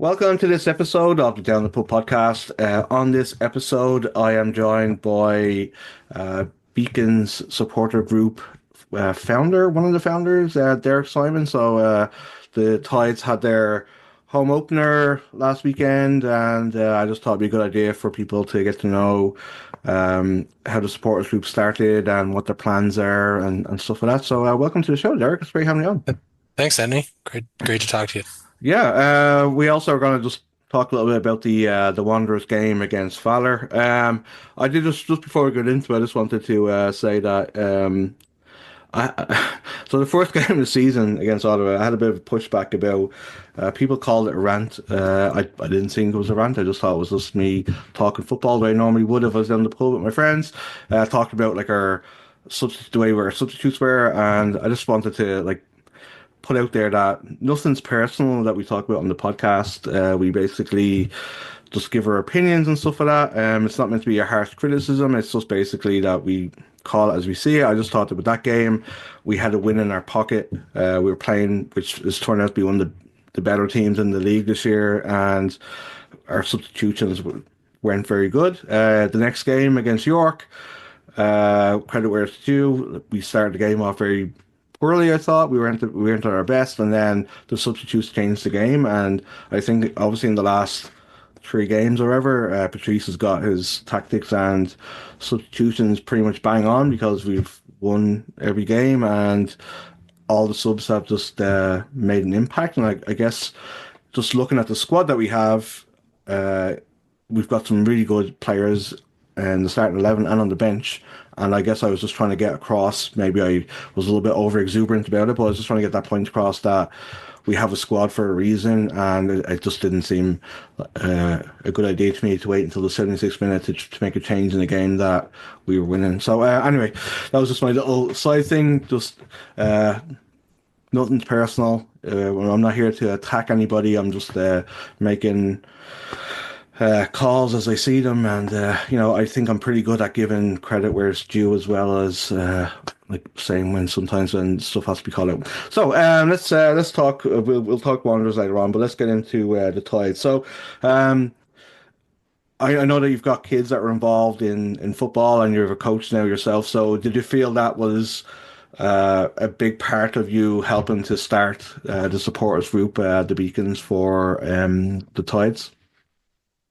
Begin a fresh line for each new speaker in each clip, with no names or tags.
Welcome to this episode of the Down the Pub podcast. On this episode, I am joined by Beacon's supporter group one of the founders, Derek Simon. The Tides had their home opener last weekend, and I just thought it'd be a good idea for people to get to know how the supporters group started and what their plans are and stuff like that. Welcome to the show, Derek. It's great having you on.
Thanks, Anthony. Great to talk to you.
Yeah, we also are going to just talk a little bit about the Wanderers game against Valour. I did just before we get into it, I just wanted to say that so the first game of the season against Ottawa, I had a bit of pushback about people called it a rant. I didn't think it was a rant. I just thought it was just me talking football the way I normally would if I was down the pub with my friends, talking about like our substitute the way our substitutes were, and I just wanted to like put out there that nothing's personal that we talk about on the podcast. We basically just give our opinions and stuff like that. It's not meant to be a harsh criticism. It's just basically that we call it as we see it. I just thought that with that game, we had a win in our pocket. We were playing, which has turned out to be one of the better teams in the league this year, and our substitutions weren't very good. The next game against York, credit where it's due. We started the game off very poorly. I thought we weren't at our best, and then the substitutes changed the game. And I think obviously in the last three games or whatever, Patrice has got his tactics and substitutions pretty much bang on because we've won every game and all the subs have just made an impact. And I guess just looking at the squad that we have, uh, we've got some really good players in the starting 11 and on the bench. And I guess I was just trying to get across, maybe I was a little bit over exuberant about it, but I was just trying to get that point across that we have a squad for a reason. And it just didn't seem a good idea to me to wait until the 76th minute to make a change in a game that we were winning. Anyway, that was just my little side thing. Just nothing's personal. I'm not here to attack anybody. I'm just making calls as I see them, and I think I'm pretty good at giving credit where it's due, as well as like saying when sometimes when stuff has to be called out. Let's talk. We'll talk Wanderers later on, but let's get into the Tide. Um, I know that you've got kids that are involved in football, and you're a coach now yourself. So did you feel that was a big part of you helping to start the supporters group, the Beacons for the Tides?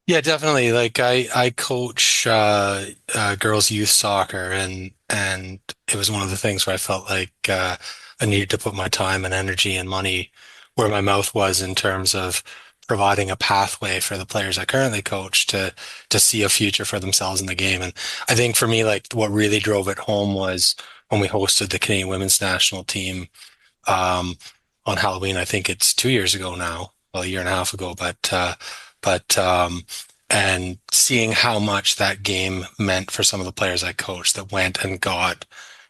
Yeah, definitely. Like I coach girls youth soccer, and it was one of the things where I felt like I needed to put my time and energy and money where my mouth was in terms of providing a pathway for the players I currently coach to see a future for themselves in the game. And I think for me, like what really drove it home was when we hosted the Canadian women's national team um, on Halloween. I think it's 2 years ago now, well, a year and a half ago, but and seeing how much that game meant for some of the players I coached that went and got,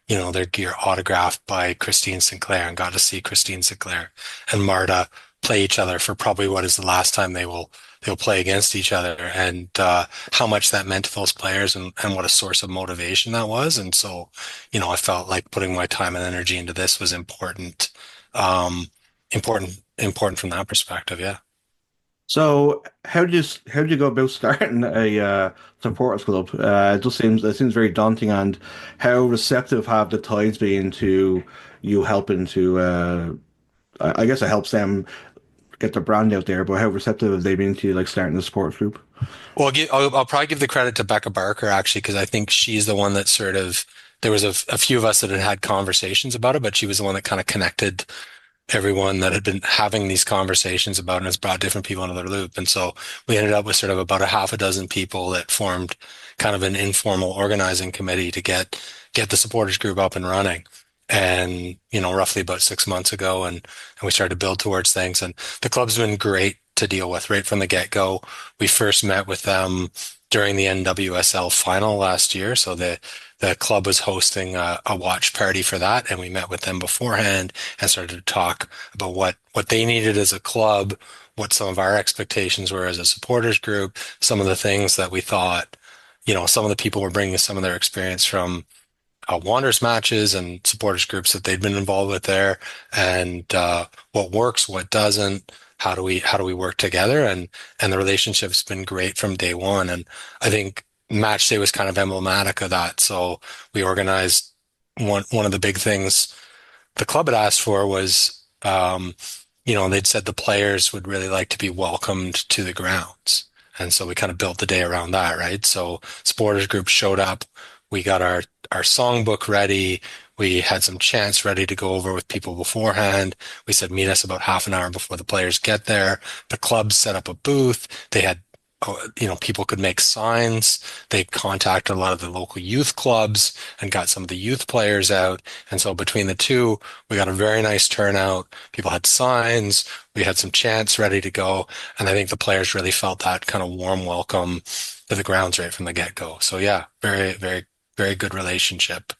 their gear autographed by Christine Sinclair and got to see Christine Sinclair and Marta play each other for probably what is the last time they'll play against each other, and how much that meant to those players, and what a source of motivation that was. And so, I felt like putting my time and energy into this was important, um, important from that perspective. Yeah.
So how do you go about starting a supporters club? It seems very daunting, and how receptive have the Tides been to you helping to? I guess it helps them get their brand out there, but how receptive have they been to like starting the supporters group?
Well, I'll probably give the credit to Becca Barker actually, because I think she's the one that sort of, there was a few of us that had had conversations about it, but she was the one that kind of connected everyone that had been having these conversations about it, and has brought different people into the loop. And so we ended up with sort of about a half a dozen people that formed kind of an informal organizing committee to get the supporters group up and running. And, roughly about 6 months ago, and we started to build towards things. And the club's been great to deal with right from the get-go. We first met with them during the NWSL final last year. So the club was hosting a watch party for that, and we met with them beforehand and started to talk about what they needed as a club, what some of our expectations were as a supporters group, some of the things that we thought, some of the people were bringing some of their experience from Wanderers matches and supporters groups that they'd been involved with there, and what works, what doesn't, how do we work together? And the relationship's been great from day one. And I think match day was kind of emblematic of that. So we organized one of the big things the club had asked for was, they'd said the players would really like to be welcomed to the grounds. And so we kind of built the day around that, right? So supporters group showed up. We got our songbook ready. We had some chants ready to go over with people beforehand. We said, meet us about half an hour before the players get there. The club set up a booth. They had, people could make signs. They contacted a lot of the local youth clubs and got some of the youth players out. And so between the two, we got a very nice turnout. People had signs. We had some chants ready to go. And I think the players really felt that kind of warm welcome to the grounds right from the get-go. So yeah, very, very, very good relationship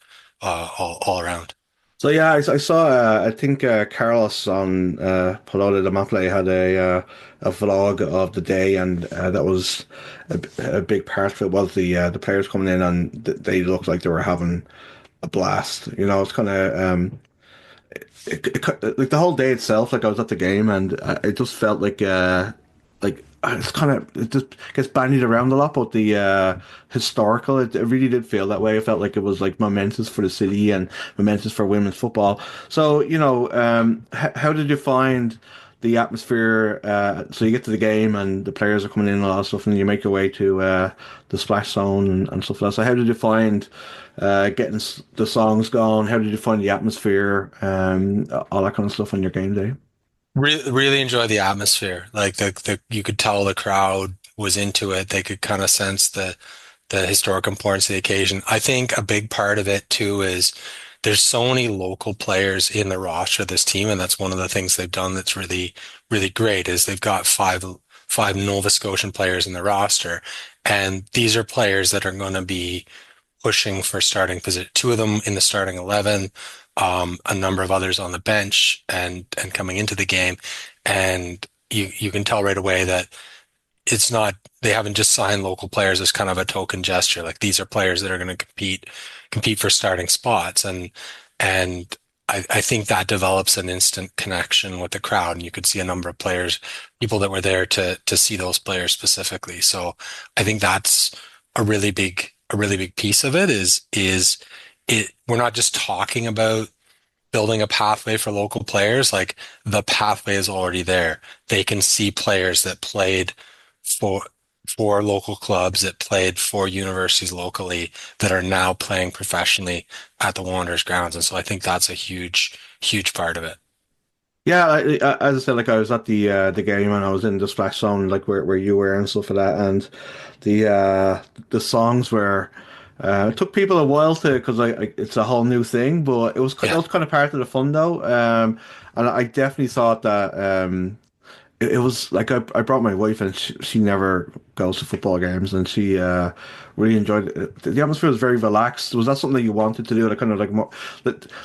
all around.
So yeah, I saw. I think Carlos on Pelota de Maple had a vlog of the day, and that was a big part of it was the players coming in, and they looked like they were having a blast. It's kind of like the whole day itself. Like I was at the game, and it just felt like it's kind of it just gets bandied around a lot, but the historical, it really did feel that way. It felt like it was like momentous for the city and momentous for women's football. So, how did you find the atmosphere? So you get to the game and the players are coming in and all that stuff, and you make your way to the splash zone and stuff like that. So how did you find getting the songs going? How did you find the atmosphere? All that kind of stuff on your game day?
Really enjoy the atmosphere. Like the you could tell the crowd was into it. They could kind of sense the historic importance of the occasion. I think a big part of it too is there's so many local players in the roster of this team, and that's one of the things they've done that's really, really great is they've got five Nova Scotian players in the roster. And these are players that are going to be pushing for starting position. Two of them in the starting 11, a number of others on the bench and coming into the game. And you can tell right away that it's not, they haven't just signed local players as kind of a token gesture. Like these are players that are going to compete for starting spots. And I think that develops an instant connection with the crowd. And you could see a number of players, people that were there to see those players specifically. So I think that's a really big piece of it is it, we're not just talking about building a pathway for local players, like the pathway is already there. They can see players that played for for local clubs that played for universities locally that are now playing professionally at the Wanderers grounds. And so I think that's a huge, huge part of it.
Yeah, as I said, like I was at the game and I was in the splash zone, like where you were and stuff like that, and the songs were. It took people a while to because it's a whole new thing, but that
Yeah.
was kind of part of the fun though. And I definitely thought that it was like I brought my wife and she never goes to football games and she really enjoyed it. The atmosphere was very relaxed. Was that something that you wanted to do? Like kind of like more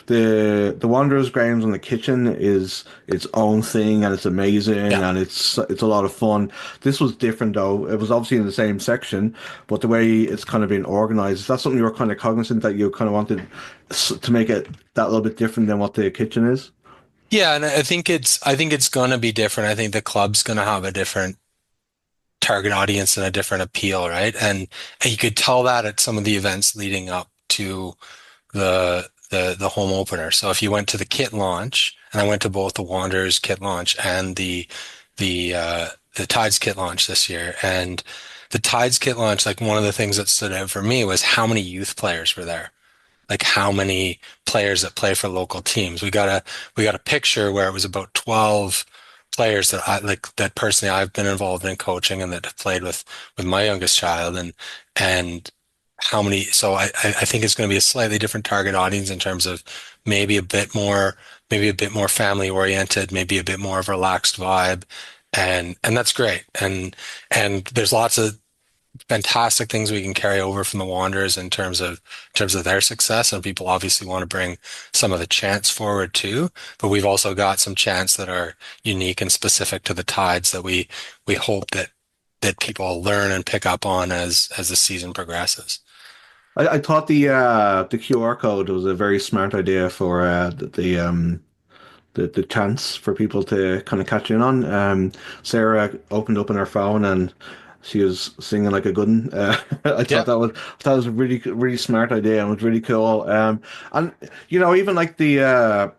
the Wanderers grounds in the kitchen is its own thing and it's amazing
Yeah.
and it's a lot of fun. This was different though. It was obviously in the same section, but the way it's kind of been organized, is that something you were kind of cognizant that you kind of wanted to make it that little bit different than what the kitchen is?
Yeah, and I think it's gonna be different. I think the club's gonna have a different target audience and a different appeal, right? And you could tell that at some of the events leading up to the home opener. So if you went to the kit launch, and I went to both the Wanderers kit launch and the Tides kit launch this year, and the Tides kit launch, like one of the things that stood out for me was how many youth players were there, like how many players that play for local teams. We got a picture where it was about 12 players that I like that personally I've been involved in coaching and that have played with my youngest child and how many so I think it's going to be a slightly different target audience in terms of maybe a bit more maybe a bit more family oriented, maybe a bit more of a relaxed vibe. And that's great. And there's lots of fantastic things we can carry over from the Wanderers in terms of their success. And people obviously want to bring some of the chants forward too. But we've also got some chants that are unique and specific to the Tides that we hope that people learn and pick up on as the season progresses.
I thought the QR code was a very smart idea for the chance for people to kind of catch in on. Sarah opened up on her phone and she was singing like a good one.
Yeah.
I thought it was a really smart idea and it was really cool. And even like the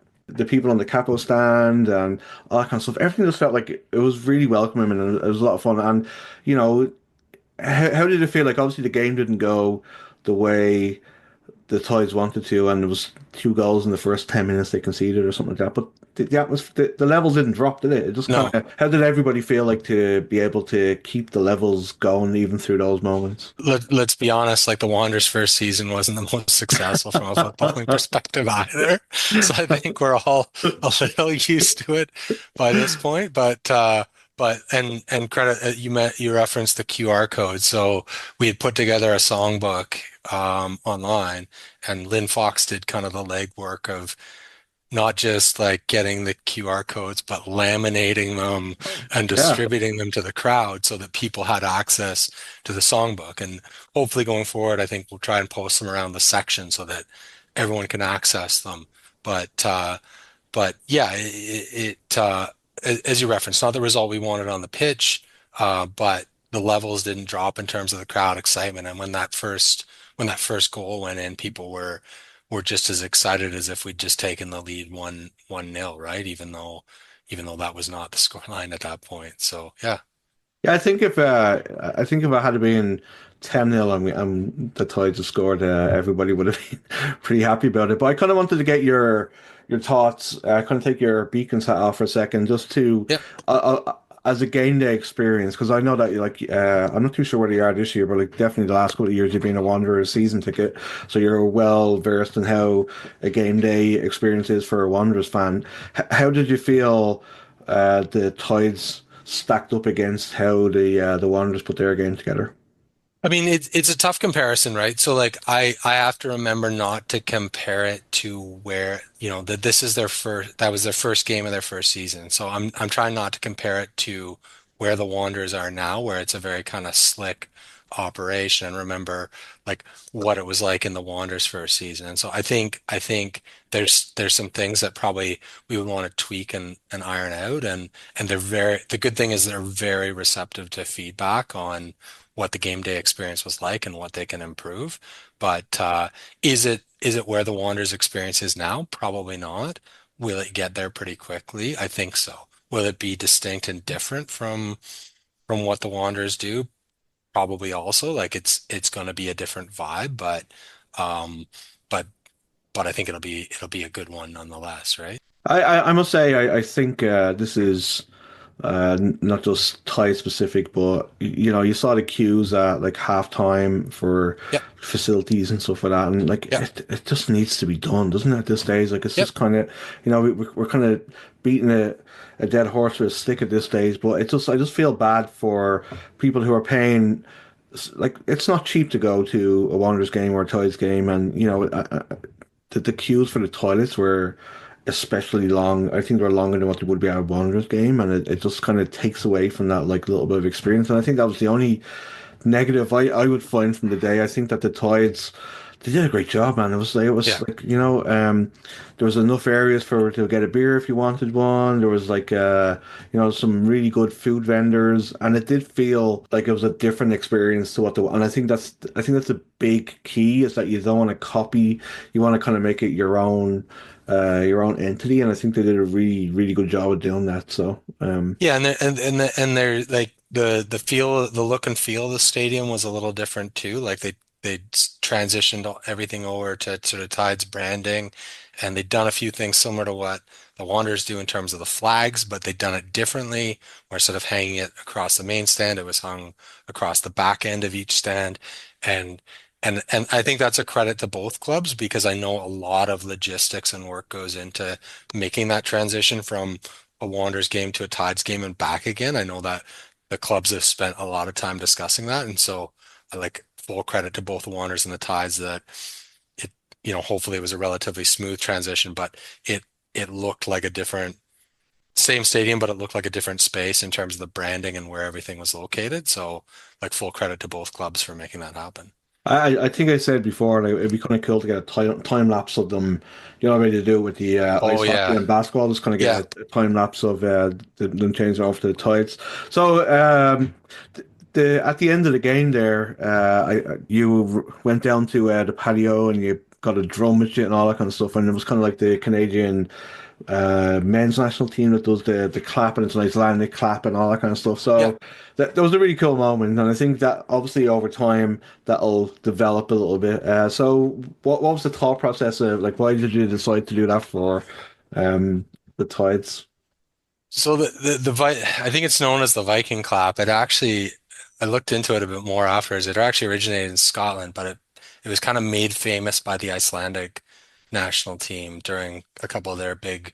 people on the capo stand and all that kind of stuff, everything just felt like it was really welcoming and it was a lot of fun. And you know, how did it feel? Like obviously the game didn't go the way the Tides wanted to, and there was 2 goals in the first 10 minutes they conceded or something like that. But the atmosphere, the levels didn't drop, did it? It just kind
No.
of. How did everybody feel like to be able to keep the levels going even through those moments?
Let's be honest, like the Wanderers' first season wasn't the most successful from a footballing perspective either. So I think we're all a little used to it by this point. But credit you referenced the QR code. So we had put together a songbook online, and Lynn Fox did kind of the legwork of not just like getting the QR codes, but laminating them and
Yeah.
distributing them to the crowd so that people had access to the songbook. And hopefully going forward, I think we'll try and post them around the section so that everyone can access them. But yeah, as you referenced, not the result we wanted on the pitch, but the levels didn't drop in terms of the crowd excitement. And when that first goal went in, people were just as excited as if we'd just taken the lead one nil, right? Even though that was not the scoreline at that point. So yeah,
Yeah, I think if I had been 10-0 and the Tides had scored, everybody would have been pretty happy about it. But I kind of wanted to get your thoughts, kind of take your beacons hat off for a second, just to
yep,
as a game day experience, because I know that I'm not too sure where they are this year, but like definitely the last couple of years you've been a Wanderers season ticket, so you're well versed in how a game day experience is for a Wanderers fan. How did you feel the Tides stacked up against how the Wanderers put their game together?
I mean, it's a tough comparison, right? So like I have to remember not to compare it to where, that that was their first game of their first season. So I'm trying not to compare it to where the Wanderers are now, where it's a very kind of slick operation and remember like what it was like in the Wanderers first season. And so I think there's some things that probably we would want to tweak and iron out and the good thing is they're very receptive to feedback on what the game day experience was like and what they can improve. But is it where the Wanderers experience is now? Probably not. Will it get there pretty quickly? I think so. Will it be distinct and different from what the Wanderers do? Probably also. Like it's going to be a different vibe, um, but but I think it'll be a good one nonetheless, right?
I must say I think this is not just Thai specific, but you saw the queues at like halftime for
Yep.
facilities and stuff like that, and like
Yep.
it just needs to be done, doesn't it? At this stage, like it's
Yep.
just kind of we're kind of beating a dead horse with a stick at this stage, but I just feel bad for people who are paying. Like it's not cheap to go to a Wanderers game or a Tides game, and the queues for the toilets were especially long. I think they're longer than what they would be at a Wanderers game, and it just kind of takes away from that like little bit of experience. And I think that was the only negative I would find from the day. I think that the Tides they did a great job, man. It was
Yeah.
like there was enough areas for to get a beer if you wanted one. There was like some really good food vendors, and it did feel like it was a different experience to what the. And I think that's a big key is that you don't want to copy. You want to kind of make it your own entity, and I think they did a really good job of doing that. So
Yeah, and they're like the look and feel of the stadium was a little different too. Like they transitioned everything over to sort of Tides branding, and they'd done a few things similar to what the Wanderers do in terms of the flags, but they'd done it differently. Where instead of hanging it across the main stand, it was hung across the back end of each stand, and and I think that's a credit to both clubs because I know a lot of logistics and work goes into making that transition from a Wanderers game to a Tides game and back again. I know that the clubs have spent a lot of time discussing that, and so I like full credit to both the Wanderers and the Tides that it, hopefully it was a relatively smooth transition, but it looked like a different same stadium, but it looked like a different space in terms of the branding and where everything was located. So like full credit to both clubs for making that happen.
I think I said before, like, it'd be kind of cool to get a time lapse of them. You know, ready to do it with the
Oh
ice hockey
yeah.
and basketball. Just kind of
Yeah.
get a time lapse of them changing off to the tides. So the at the end of the game there, you went down to the patio and you got a drum and shit and all that kind of stuff, and it was kind of like the Canadian men's national team that does the clap, and it's an Icelandic clap and all that kind of stuff.
Yeah.
So that was a really cool moment, and I think that obviously over time that'll develop a little bit. So what was the thought process of, like, why did you decide to do that for um the Tides?
So I think it's known as the Viking clap. It actually, I looked into it a bit more afterwards. It actually originated in Scotland, but it was kind of made famous by the Icelandic national team during a couple of their big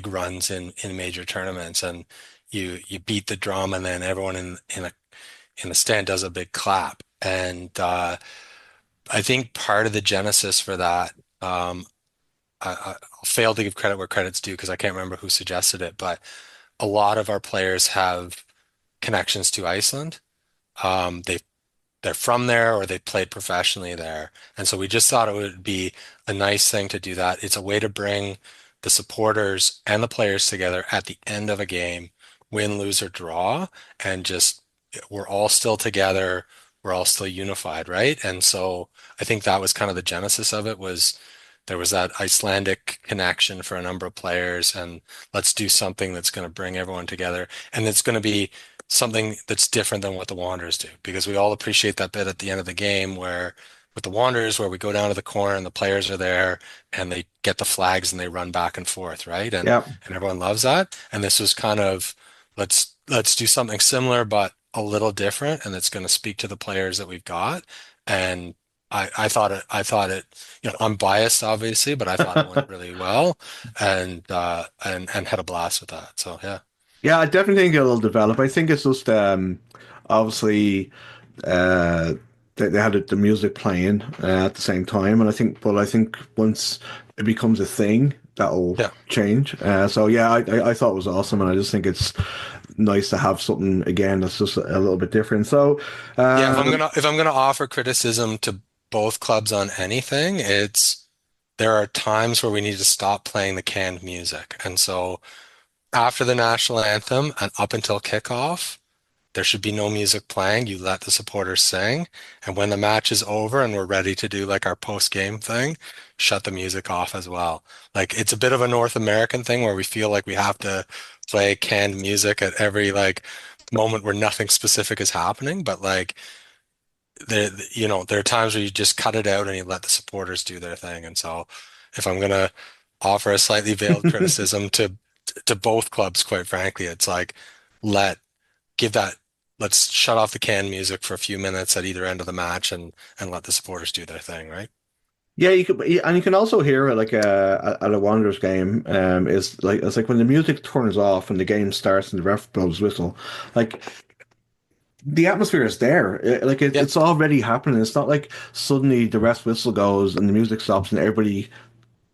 runs in major tournaments. And you beat the drum, and then everyone in the stand does a big clap. And I think part of the genesis for that, I'll fail to give credit where credit's due because I can't remember who suggested it, but a lot of our players have connections to Iceland. They're from there or they played professionally there. And so we just thought it would be a nice thing to do that. It's a way to bring the supporters and the players together at the end of a game, win, lose, or draw, and just we're all still together. We're all still unified, right? And so I think that was kind of the genesis of it was there was that Icelandic connection for a number of players, and let's do something that's going to bring everyone together. And it's going to be something that's different than what the Wanderers do, because we all appreciate that bit at the end of the game where with the Wanderers, where we go down to the corner and the players are there and they get the flags and they run back and forth, right?
Yeah.
And everyone loves that. And this was kind of let's do something similar but a little different, and it's going to speak to the players that we've got. And I thought it, I'm biased obviously, but I thought it went really well, and had a blast with that. So yeah.
Yeah, I definitely think it'll develop. I think it's just obviously uh they had the music playing at the same time, and I think once it becomes a thing, that'll
Yeah.
change. So yeah, I thought it was awesome, and I just think it's nice to have something again that's just a little bit different. So
Yeah,
um
if I'm gonna offer criticism to both clubs on anything, it's there are times where we need to stop playing the canned music. And so after the national anthem and up until kickoff, there should be no music playing. You let the supporters sing. And when the match is over and we're ready to do like our post-game thing, shut the music off as well. Like it's a bit of a North American thing where we feel like we have to play canned music at every like moment where nothing specific is happening. But like there are times where you just cut it out and you let the supporters do their thing. And so if I'm gonna offer a slightly veiled criticism to both clubs, quite frankly, it's like let give that let's shut off the canned music for a few minutes at either end of the match and let the supporters do their thing, right?
yeah, you could, and you can also hear it like at a Wanderers game. Is like it's like when the music turns off and the game starts and the ref blows whistle, like the atmosphere is there.
Yeah.
It's already happening. It's not like suddenly the rest whistle goes and the music stops and everybody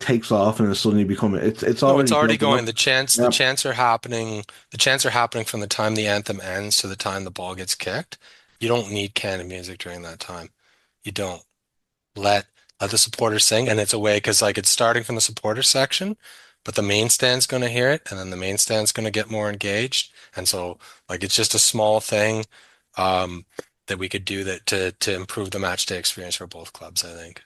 takes off and it's suddenly becoming it's
No, it's
already
already
building
going.
up.
The
Yeah.
chants are happening. The chants are happening from the time the anthem ends to the time the ball gets kicked. You don't need canned music during that time. You don't. let let the supporters sing, and it's a way because like it's starting from the supporter section, but the main stand's going to hear it, and then the main stand's going to get more engaged, and so like it's just a small thing um, that we could do that to improve the match day experience for both clubs, I think.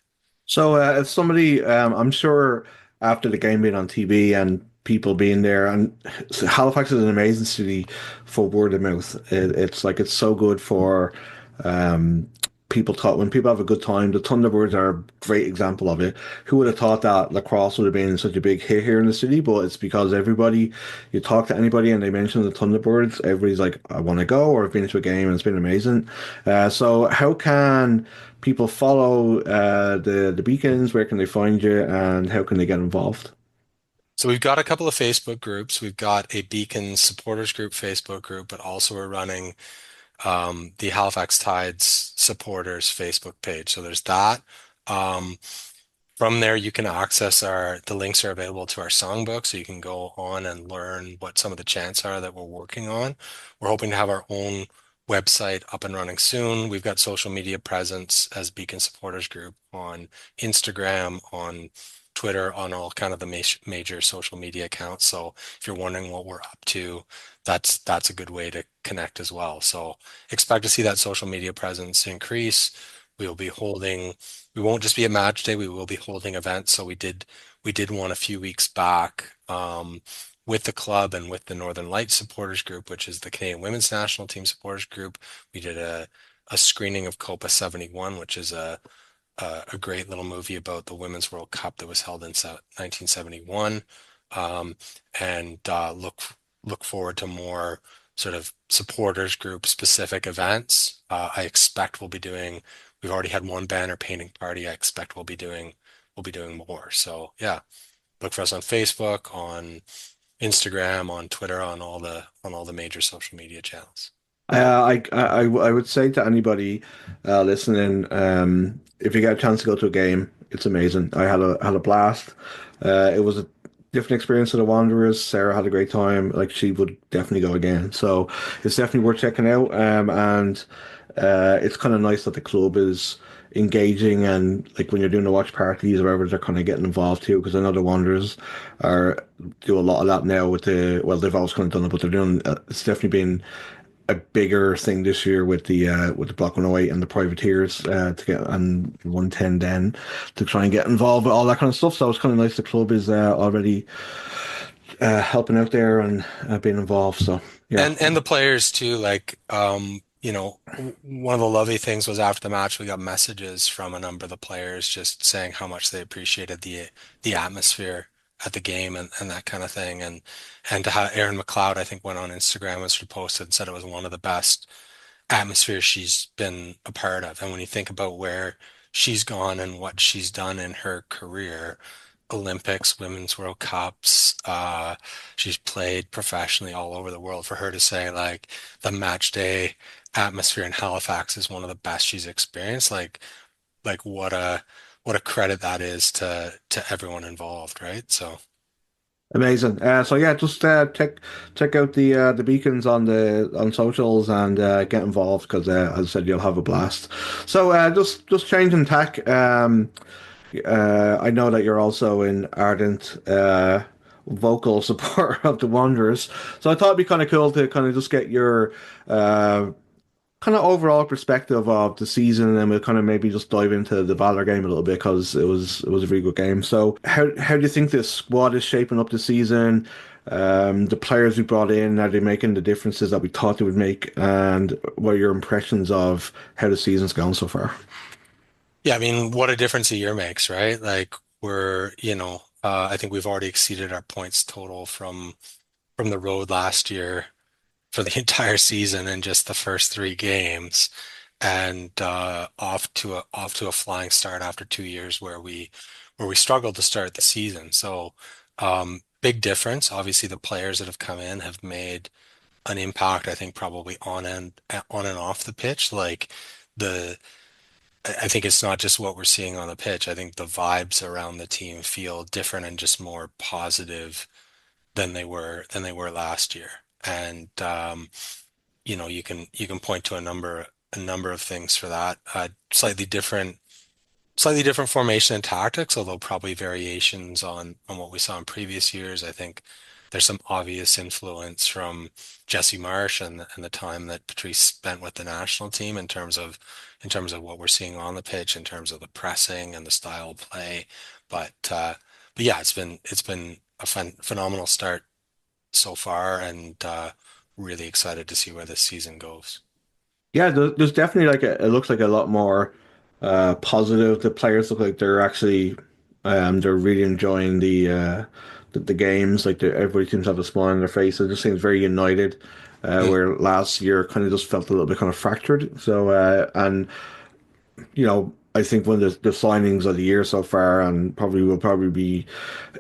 So as somebody, I'm sure after the game being on TV and people being there, and so Halifax is an amazing city for word of mouth. It's like it's so good for um, people talk when people have a good time. The Thunderbirds are a great example of it. Who would have thought that lacrosse would have been such a big hit here in the city? But it's because everybody, you talk to anybody and they mention the Thunderbirds, everybody's like, I want to go, or I've been to a game and it's been amazing. So how can people follow the Beacons? Where can they find you, and how can they get involved?
So we've got a couple of Facebook groups. We've got a Beacon supporters group Facebook group, but also we're running the Halifax Tides supporters Facebook page. So there's that. Um, From there, you can access the links are available to our songbook, so you can go on and learn what some of the chants are that we're working on. We're hoping to have our own website up and running soon. We've got social media presence as Beacon Supporters Group on Instagram, on Twitter, on all kind of the major social media accounts. So if you're wondering what we're up to, that's a good way to connect as well. So expect to see that social media presence increase. We'll be holding, we won't just be a match day, we will be holding events. So we did one a few weeks back. With the club and with the Northern Lights supporters group, which is the Canadian Women's National Team supporters group. We did a screening of Copa 71, which is a great little movie about the Women's World Cup that was held in 1971. Um, and look forward to more sort of supporters group specific events. I expect we've already had one banner painting party. I expect we'll be doing more. So yeah, look for us on Facebook, on Instagram, on Twitter, on all the major social media channels.
I would say to anybody listening, if you get a chance to go to a game, it's amazing. I had a blast. It was a different experience for the Wanderers. Sarah had a great time. Like she would definitely go again. So it's definitely worth checking out. And it's kind of nice that the club is engaging and like when you're doing the watch parties or whatever, they're kind of getting involved too. Because I know the Wanderers are do a lot of that now with they've always kind of done it, but they're doing it's definitely been a bigger thing this year with the Block 108 and the privateers to get and 110 then to try and get involved with all that kind of stuff. So it's kind of nice the club is already helping out there and being involved. So yeah,
And the players too, like one of the lovely things was after the match we got messages from a number of the players just saying how much they appreciated the atmosphere at the game and that kind of thing. And to have Erin McLeod, I think, went on Instagram and sort of posted and said it was one of the best atmosphere she's been a part of. And when you think about where she's gone and what she's done in her career, Olympics, Women's World Cups, she's played professionally all over the world. For her to say like the match day atmosphere in Halifax is one of the best she's experienced, like what a credit that is to everyone involved, right? So
amazing. So yeah, just check out the beacons on socials and get involved because as I said, you'll have a blast. So just changing tack. I know that you're also an ardent vocal supporter of the Wanderers, so I thought it'd be kind of cool to kind of just get your uh, kind of overall perspective of the season, and then we'll kind of maybe just dive into the Valour game a little bit because it was a really good game. So how do you think this squad is shaping up the season? The players we brought in, are they making the differences that we thought they would make? And what are your impressions of how the season's gone so far?
yeah, I mean, what a difference a year makes, right? Like I think we've already exceeded our points total from the road last year for the entire season in just the first three games, and off to a flying start after 2 years where we struggled to start the season. So big difference. Obviously, the players that have come in have made an impact. I think probably on and off the pitch. Like the I think it's not just what we're seeing on the pitch. I think the vibes around the team feel different and just more positive than they were last year. And you can point to a number of things for that. Slightly different formation and tactics, although probably variations on what we saw in previous years. I think there's some obvious influence from Jesse Marsh and the time that Patrice spent with the national team in terms of what we're seeing on the pitch, in terms of the pressing and the style of play. But yeah, it's been a phenomenal start so far, and really excited to see where this season goes.
Yeah, there's definitely it looks like a lot more positive. The players look like they're really enjoying the games. Like everybody seems to have a smile on their face. It just seems very united.
Mm.
Where last year kind of just felt a little bit kind of fractured. So and I think one of the signings of the year so far, and probably will probably be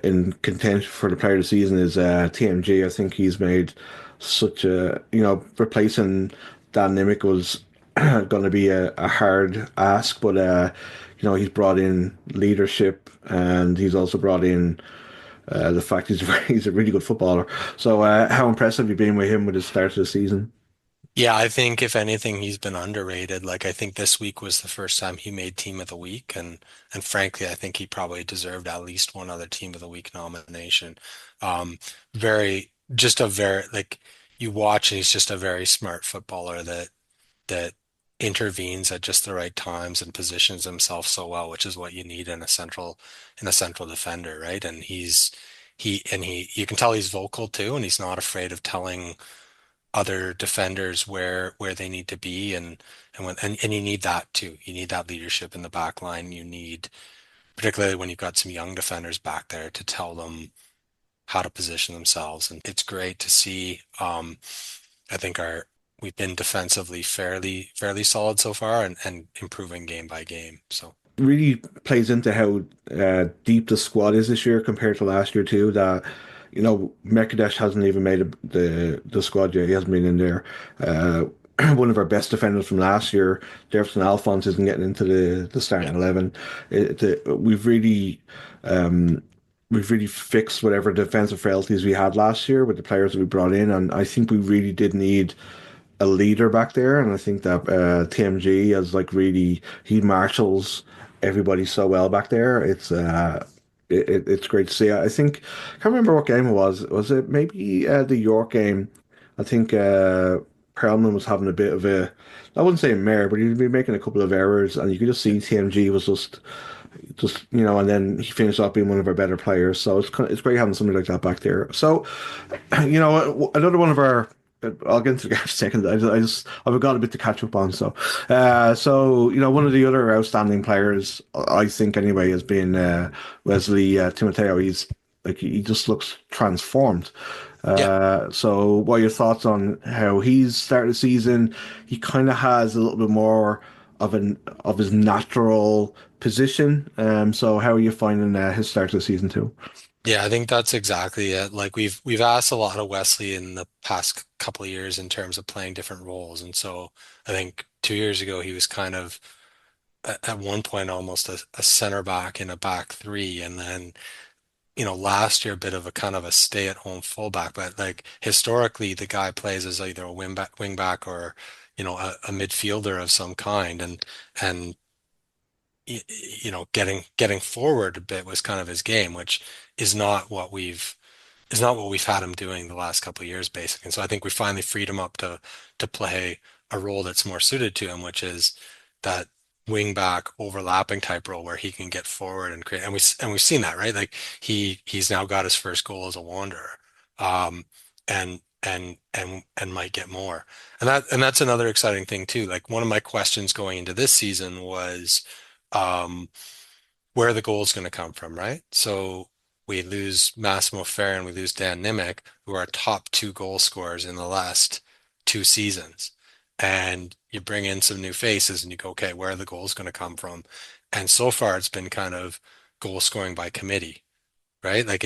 in contention for the player of the season is TMG. I think he's made such replacing Dan Nimick was going to be a hard ask, but he's brought in leadership and he's also brought in the fact he's a really good footballer. So how impressive have you been with him with his start of the season?
Yeah, I think if anything, he's been underrated. Like I think this week was the first time he made Team of the Week, and frankly, I think he probably deserved at least one other Team of the Week nomination. Um, very, just a very like you watch, and he's just a very smart footballer that intervenes at just the right times and positions himself so well, which is what you need in a central defender, right? And he you can tell he's vocal too, and he's not afraid of telling other defenders where they need to be and you need that too. You need that leadership in the back line. You need particularly when you've got some young defenders back there to tell them how to position themselves. And it's great to see. I think our we've been defensively fairly solid so far and improving game by game. So
Really plays into how deep the squad is this year compared to last year too. That Mekadesh hasn't even made the squad yet. He hasn't been in there. Uh, one of our best defenders from last year, Jefferson Alphonse, isn't getting into the
yeah.
starting 11. Um, we've really fixed whatever defensive frailties we had last year with the players that we brought in, and I think we really did need a leader back there, and I think that TMG has like really he marshals everybody so well back there. It's great to see. I think I can't remember what game it was. Was it maybe the York game? I think Perlman was having a bit of a I wouldn't say a mare, but he'd be making a couple of errors, and you could just see TMG was just and then he finished up being one of our better players. So it's great having somebody like that back there. So another one of our. I'll get into the game in a second. I've got a bit to catch up on. One of the other outstanding players, I think anyway, has been Wesley Timoteo. He just looks transformed.
Yeah.
So what are your thoughts on how he's started the season? He kind of has a little bit more of his natural position. So how are you finding his start to the season too?
Yeah, I think that's exactly it. Like we've asked a lot of Wesley in the past couple of years in terms of playing different roles. And so I think 2 years ago he was kind of at one point almost a center back in a back three. And then, last year a bit of a kind of a stay-at-home fullback. But like historically the guy plays as either a wing back or, a midfielder of some kind. And getting forward a bit was kind of his game, which is not what we've had him doing the last couple of years, basically. And so I think we finally freed him up to play a role that's more suited to him, which is that wing back overlapping type role where he can get forward and create. And we've seen that, right? Like he's now got his first goal as a wanderer, and might get more. And that's another exciting thing too. Like one of my questions going into this season was. Um, where the goal is going to come from, right? So we lose Massimo Ferri and we lose Dan Nimick, who are top two goal scorers in the last 2 seasons. And you bring in some new faces and you go, okay, where are the goals going to come from? And so far it's been kind of goal scoring by committee, right? Like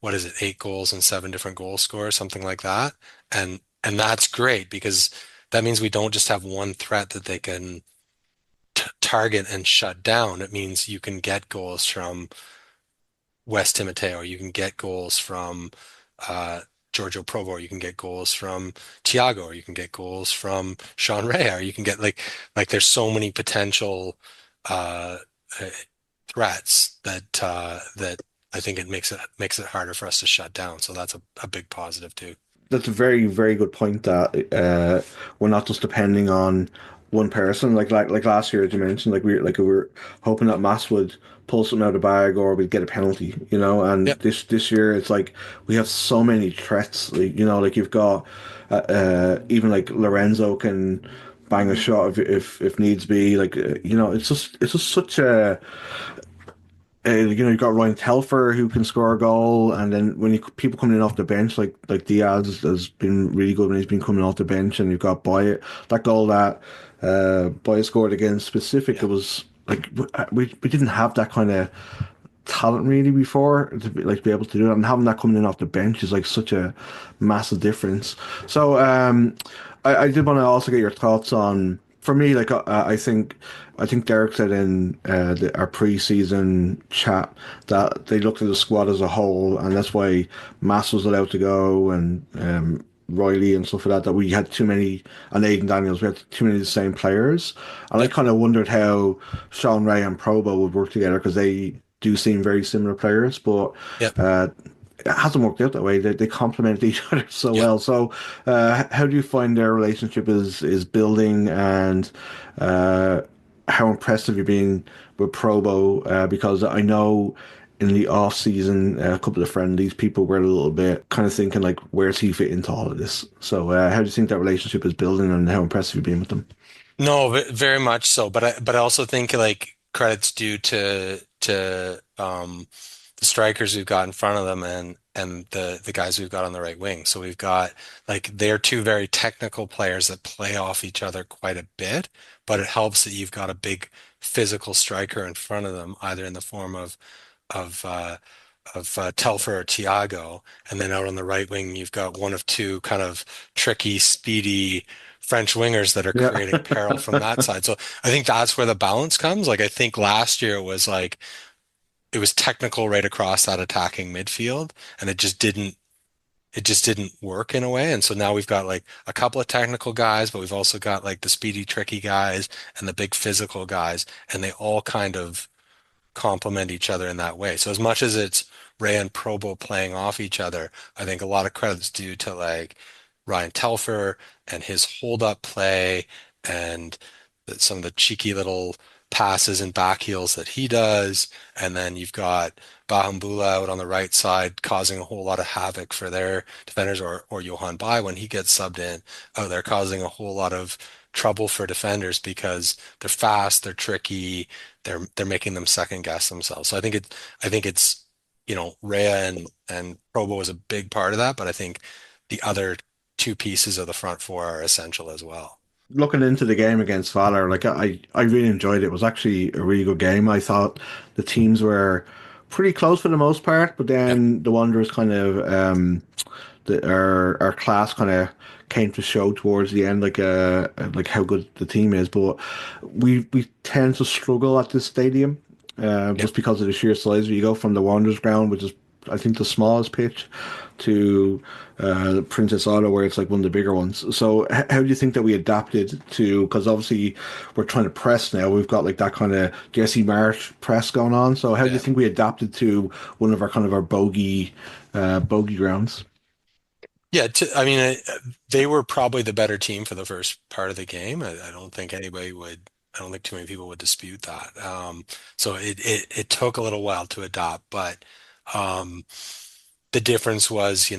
what is it, 8 goals and 7 different goal scorers, something like that. And that's great because that means we don't just have one threat that they can target and shut down. It means you can get goals from West Timoteo, you can get goals from uh, Giorgio Provo, or you can get goals from Tiago, or you can get goals from Sean Ray, or you can get like there's so many potential uh, uh, threats that I think it makes it harder for us to shut down. So that's a big positive too.
That's a very, very good point that we're not just depending on one person. Like last year, as you mentioned, we were hoping that Mass would pull something out of the bag or we'd get a penalty, And
Yep.
this year, it's like we have so many threats. Like you've got even like Lorenzo can bang a shot if needs be. It's just such a you've got Ryan Telfer who can score a goal, and then when people coming in off the bench, like Diaz has been really good when he's been coming off the bench, and you've got Boye, that goal that Boye scored against Pacific, it
Yeah.
was like we didn't have that kind of talent really before to be able to do that, and having that coming in off the bench is like such a massive difference. So I did want to also get your thoughts on. For me, like I think Derek said in our pre-season chat that they looked at the squad as a whole, and that's why Mass was allowed to go, and Riley and stuff like that, that we had too many, and Aidan Daniels, we had too many of the same players. And I
Yep.
kind of wondered how Sean Ray and Probo would work together because they do seem very similar players, but
Yep.
uh, it hasn't worked out that way. They complement each other so
Yep.
well. So, how do you find their relationship is building, and uh, how impressive you're being with Probo? Because I know in the off season, a couple of friendlies, people were a little bit kind of thinking like, where's he fit into all of this? So, how do you think that relationship is building, and how impressive you've been with them?
No, very much so. But I also think like credits due to the strikers we've got in front of them and the guys we've got on the right wing. So we've got like they're two very technical players that play off each other quite a bit, but it helps that you've got a big physical striker in front of them, either in the form of uh, Telfer or Thiago, and then out on the right wing you've got one of two kind of tricky, speedy French wingers that are
Yeah.
creating peril from that side. So I think that's where the balance comes. Like I think last year it was like it was technical right across that attacking midfield, and it just didn't work in a way. And so now we've got like a couple of technical guys, but we've also got like the speedy, tricky guys and the big physical guys, and they all kind of complement each other in that way. So as much as it's Ray and Probo playing off each other, I think a lot of credit's due to like Ryan Telfer and his hold up play and some of the cheeky little passes and back heels that he does. And then you've got Bahumbula out on the right side causing a whole lot of havoc for their defenders or Johan Bai when he gets subbed in out there causing a whole lot of trouble for defenders because they're fast, they're tricky, they're making them second guess themselves. So I think it's Rhea and Probo is a big part of that, but I think the other two pieces of the front four are essential as well.
Looking into the game against Valour, like I really enjoyed it. It was actually a really good game. I thought the teams were pretty close for the most part, but
Yep.
then the Wanderers kind of our class kind of came to show towards the end, like how good the team is. But we tend to struggle at this stadium,
Yep.
just because of the sheer size. You go from the Wanderers ground, which is I think the smallest pitch, to Princess Auto, where it's like one of the bigger ones. So how do you think that we adapted to? Because obviously we're trying to press now. We've got like that kind of Jesse Marsh press going on. So how do you
Yeah.
think we adapted to one of our kind of our bogey grounds?
Yeah, I mean, they were probably the better team for the first part of the game. I don't think anybody would, I don't think too many people would dispute that. So it took a little while to adopt, but um, the difference was,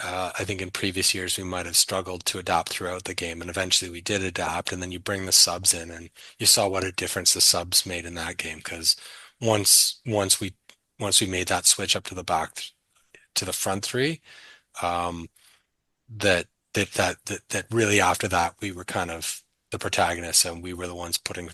I think in previous years we might have struggled to adapt throughout the game, and eventually we did adapt. And then you bring the subs in, and you saw what a difference the subs made in that game because once once we once we made that switch up to the back to the front three. Um, that really after that we were kind of the protagonists and we were the ones putting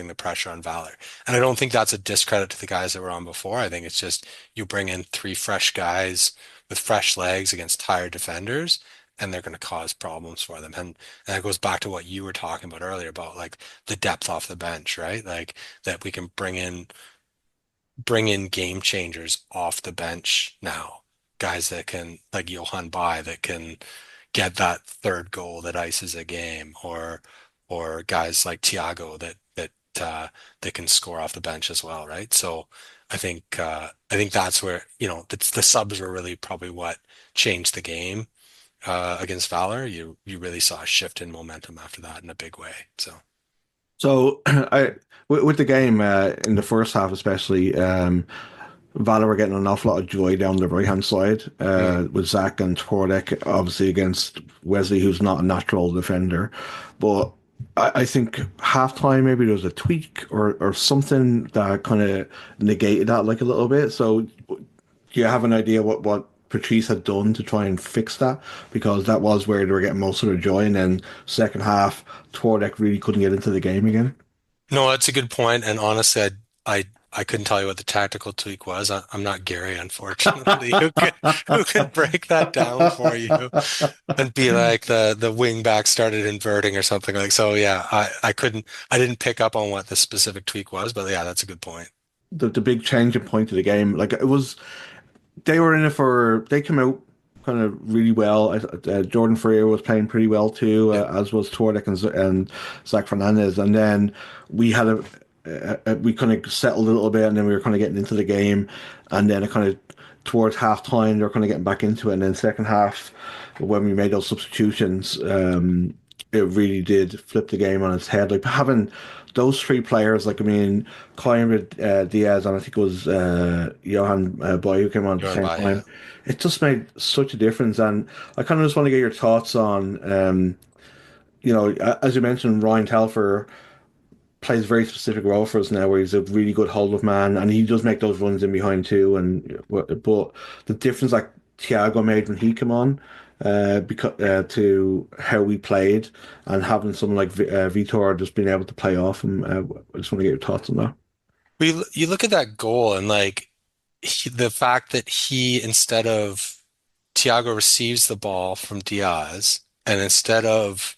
the pressure on Valor. And I don't think that's a discredit to the guys that were on before. I think it's just you bring in three fresh guys with fresh legs against tired defenders and they're going to cause problems for them. And that goes back to what you were talking about earlier about like the depth off the bench, right? Like that we can bring in game changers off the bench now. Guys that can, like Johan Bai, that can get that third goal that ices a game, or guys like Thiago that can score off the bench as well, right? So I think that's where the subs were really probably what changed the game against Valor. You really saw a shift in momentum after that in a big way. So
So with the game in the first half especially, Valour were getting an awful lot of joy down the right hand side
mm,
with Zach and Twardek, obviously against Wesley, who's not a natural defender. But I think halftime maybe there was a tweak or something that kind of negated that like a little bit. So do you have an idea what Patrice had done to try and fix that? Because that was where they were getting most of their joy, and then second half, Twardek really couldn't get into the game again.
no, that's a good point. And honestly, I couldn't tell you what the tactical tweak was. I'm not Gary, unfortunately, who could break that down for you and be like the wing back started inverting or something like. So yeah, I didn't pick up on what the specific tweak was, but yeah, that's a good point.
The big changing point of the game, like it was, they were in it for. They came out. kind of really well. Jordan Freire was playing pretty well too,
Yeah.
as was Tordek and Zach Fernandez. And then we had we kind of settled a little bit, and then we were kind of getting into the game, and then it kind of towards half time they were kind of getting back into it, and then second half when we made those substitutions, it really did flip the game on its head. Like having those three players, like I mean, Coimbra, Diaz, and I think it was Johan Boy who came on at the
Going
same
by, yeah.
time. It just made such a difference, and I kind of just want to get your thoughts on, as you mentioned, Ryan Telfer plays a very specific role for us now, where he's a really good hold of man, and he does make those runs in behind too. But the difference like Thiago made when he came on, because to how we played, and having someone like Vitor just being able to play off him, I just want to get your thoughts on that.
You look at that goal and like the fact that he instead of Thiago receives the ball from Diaz and instead of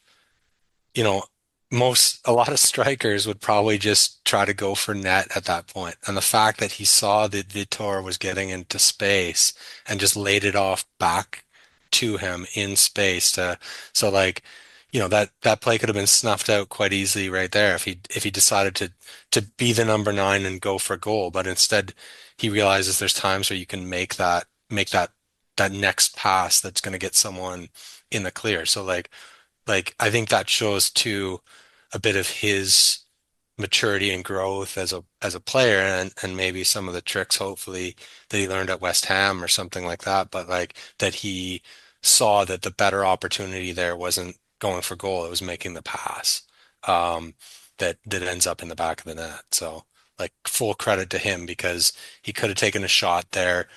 you know, a lot of strikers would probably just try to go for net at that point. And the fact that he saw that Vitor was getting into space and just laid it off back to him in space so like, that play could have been snuffed out quite easily right there if he decided to be the number nine and go for goal. But instead he realizes there's times where you can make that next pass that's going to get someone in the clear. So like I think that shows too a bit of his maturity and growth as a player and maybe some of the tricks hopefully that he learned at West Ham or something like that. But like that he saw that the better opportunity there wasn't going for goal, it was making the pass. That ends up in the back of the net. So like full credit to him because he could have taken a shot there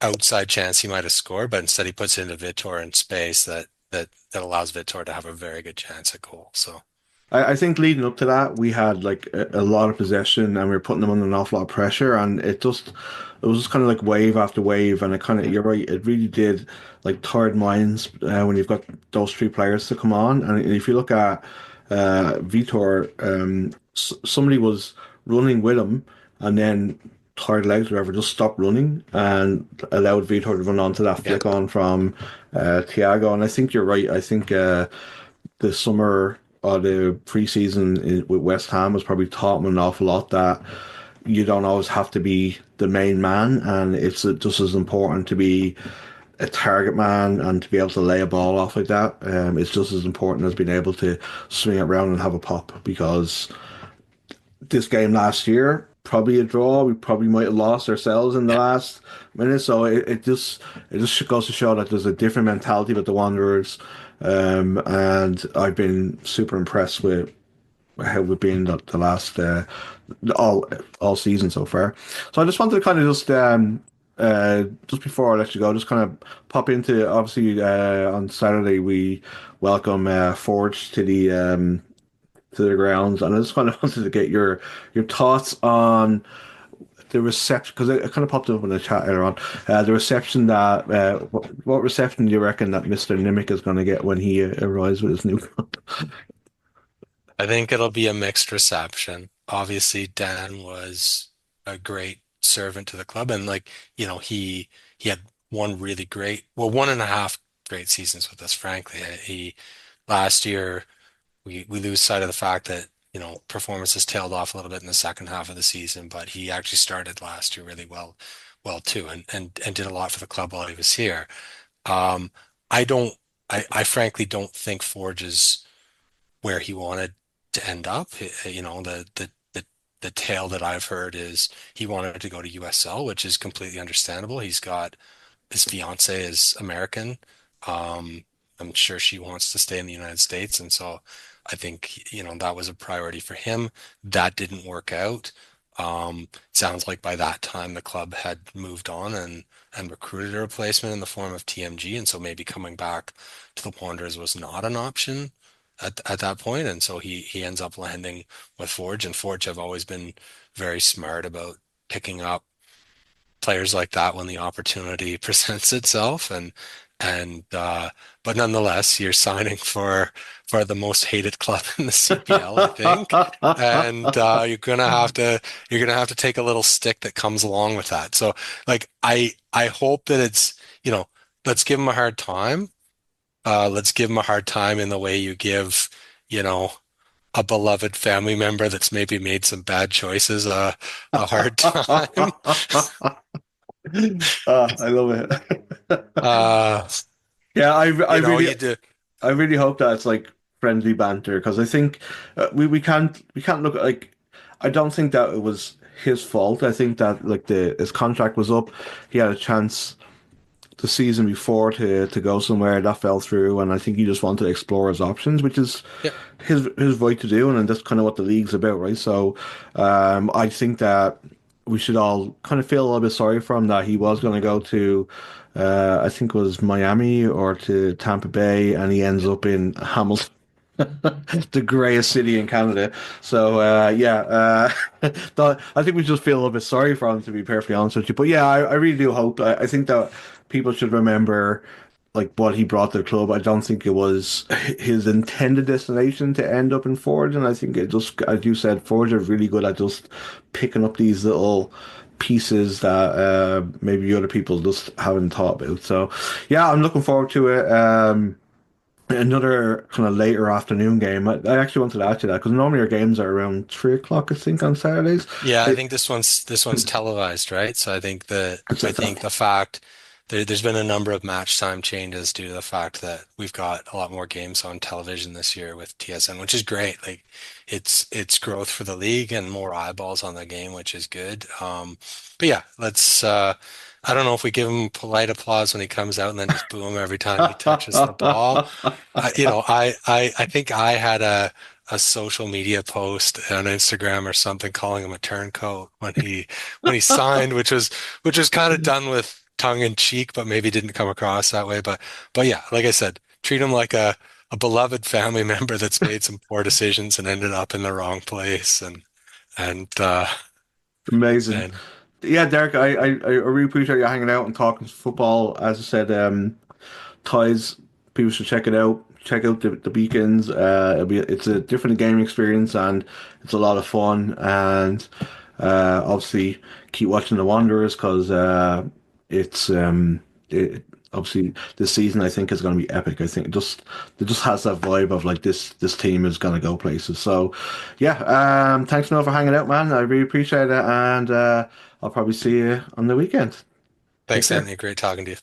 outside chance he might have scored, but instead he puts it into Vitor in space that allows Vitor to have a very good chance at goal. So
I think leading up to that, we had like a lot of possession and we were putting them under an awful lot of pressure. And it was just kind of like wave after wave. And it kind of, you're right, it really did like tired minds when you've got those three players to come on. And if you look at Vitor, somebody was running with him and then tired legs, or whatever, just stopped running and allowed Vitor to run onto that
yeah,
flick on from Thiago. And I think you're right. I think the summer or the preseason with West Ham has probably taught him an awful lot that you don't always have to be the main man, and it's just as important to be a target man and to be able to lay a ball off like that. It's just as important as being able to swing it around and have a pop because this game last year, probably a draw. We probably might have lost ourselves in the
yeah.
last minute. So it just goes to show that there's a different mentality with the Wanderers. And I've been super impressed with how we've been the last all all season so far. So I just wanted to kind of just before I let you go, just kind of pop into obviously on Saturday we welcome Forge to the grounds, and I just kind of wanted to get your thoughts on the reception because it kind of popped up in the chat earlier on. The reception that what reception do you reckon that Mr. Nimick is going to get when he arrives with his new club?
I think it'll be a mixed reception. Obviously, Dan was a great servant to the club, and like, he had one and a half great seasons with us, frankly. He last year we lose sight of the fact that, performances tailed off a little bit in the second half of the season, but he actually started last year really well too, and did a lot for the club while he was here. Um, I don't, I frankly don't think Forge is where he wanted to end up. The tale that I've heard is he wanted to go to USL, which is completely understandable. His fiance is American. Um, I'm sure she wants to stay in the United States, and so I think, that was a priority for him. That didn't work out. Sounds like by that time the club had moved on and recruited a replacement in the form of TMG, and so maybe coming back to the Wanderers was not an option at that point, and so he ends up landing with Forge, and Forge have always been very smart about picking up players like that when the opportunity presents itself and but nonetheless you're signing for the most hated club in the CPL, I think, and you're gonna have to take a little stick that comes along with that. So like I hope that it's let's give him a hard time. Let's give him a hard time in the way you give, you know, a beloved family member that's maybe made some bad choices a hard time.
I love it.
Uh,
Yeah, I really
you do.
I really hope that it's like friendly banter because I think we can't look at like I don't think that it was his fault. I think that like the his contract was up. He had a chance the season before to go somewhere that fell through, and I think he just wanted to explore his options, which is
Yeah,
his right to do, and that's kind of what the league's about, right? So, I think that we should all kind of feel a little bit sorry for him that he was going to go to, I think it was Miami or to Tampa Bay, and he ends
yeah.
up in Hamilton. The greyest city in Canada. So yeah, I think we just feel a little bit sorry for him to be perfectly honest with you. But yeah, I really do hope. I think that people should remember like what he brought to the club. I don't think it was his intended destination to end up in Forge, and I think it just, as you said, Forge are really good at just picking up these little pieces that maybe other people just haven't thought about. So yeah, I'm looking forward to it. Another kind of later afternoon game. I actually wanted to ask you that because normally our games are around 3 o'clock, I think, on Saturdays.
Yeah, I
It,
think this one's televised, right? So
it's
I
like
think
that.
the fact there's been a number of match time changes due to the fact that we've got a lot more games on television this year with TSN, which is great. Like it's growth for the league and more eyeballs on the game, which is good. But yeah, let's I don't know if we give him polite applause when he comes out and then just boo him every time he touches the ball. I think I had a social media post on Instagram or something calling him a turncoat when he signed, which was kind of done with tongue in cheek, but maybe didn't come across that way. But yeah, like I said, treat him like a beloved family member that's made some poor decisions and ended up in the wrong place and
Amazing.
and
Yeah, Derek, I really appreciate you hanging out and talking football. As I said, Ties, people should check it out. Check out the Beacons. It's a different gaming experience and it's a lot of fun. And obviously keep watching the Wanderers because it's it obviously this season I think is going to be epic. I think it just has that vibe of like this team is going to go places. So yeah, thanks Noel for hanging out, man. I really appreciate it, and I'll probably see you on the weekend. Take
thanks,
care.
Anthony. Great talking to you.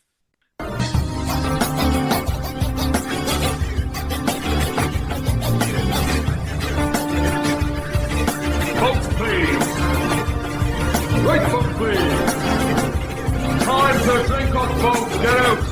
Folks, please. Right foot, please. Time to drink up, folks. Get out.